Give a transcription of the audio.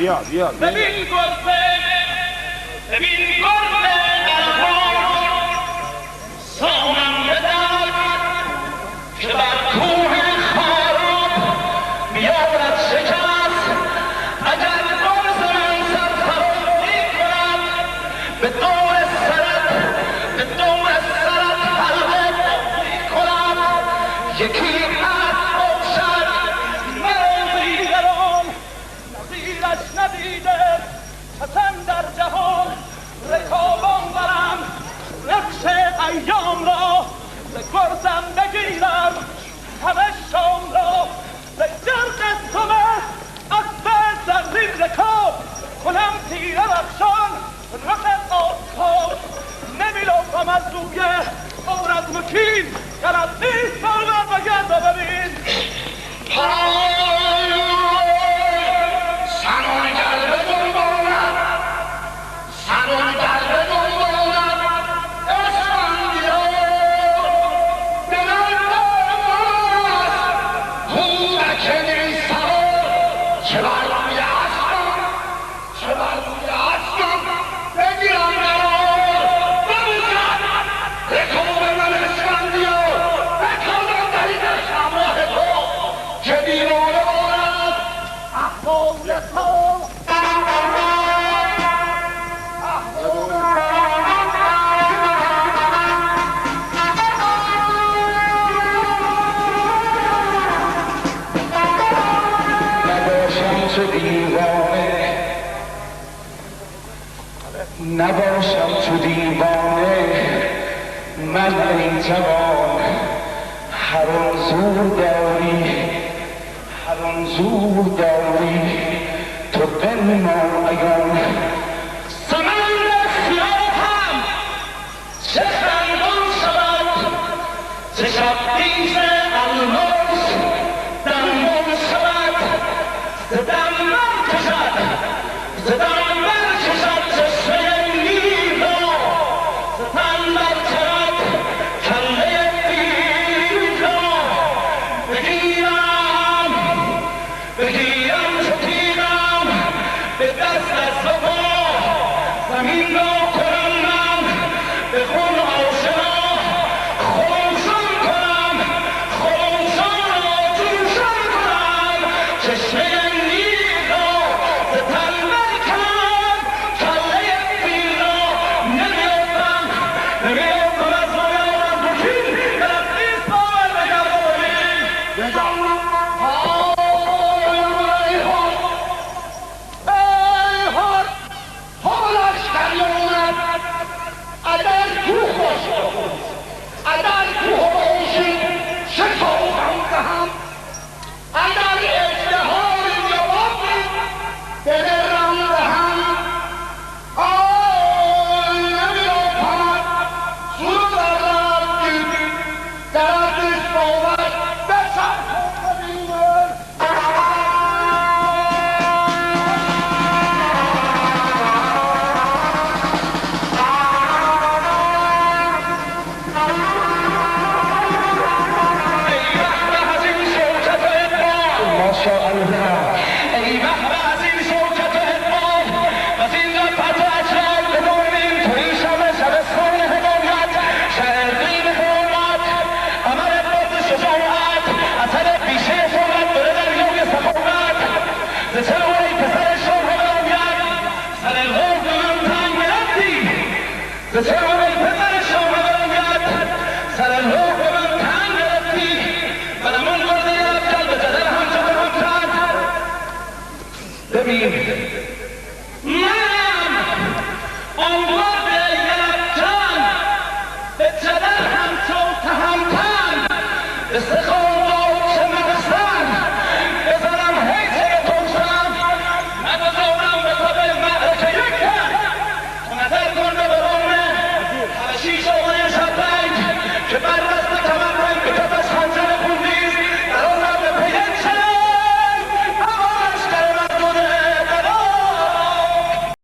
بیا ببین گربه الان سامم بدر که بر کوه خاراب بیارد شکست اگر گرز من سر فراری کند به دور سرت حلقه بازی کند یکی از باشد مرا دیگران نظیرش ندیده کسان در جهان رکابان برم نقش ایام را ز گرزم بگیرم همه شام را به گرد سمه اسب زرین رکاب کنم تیره رخشان رخ آفتاب نمیلافم از روی اور از مکین گر از نیست برور بگرد و ببین سنان گربه دنبالم سنان گربه دنبالم اسفندیار دلم دارم هونک نیسان چه بر روی اسبم بگیرم قرار ببوزم رکاب من اسفندیار بکازم دلیل همراه تو که دیوانه بارم احوال تو نباشم تو دیوانه من این توان هر آن زور داری تو بنما ایان سمند سیاهم چه خندان شود چه شبدیز الماس دنبال شود ز دنبال کشد چشمه نیل را ز تن برکند کله پیل را بگیرم چو تیرم به دست از وفا زمین را کنم من به خون آشنا خروشان کنم جوشان کنم چشمه نیل را ز تن برکند کله پیل را نمیافتم از روی از مکین گرت نیست باور بگرد و ببین ببین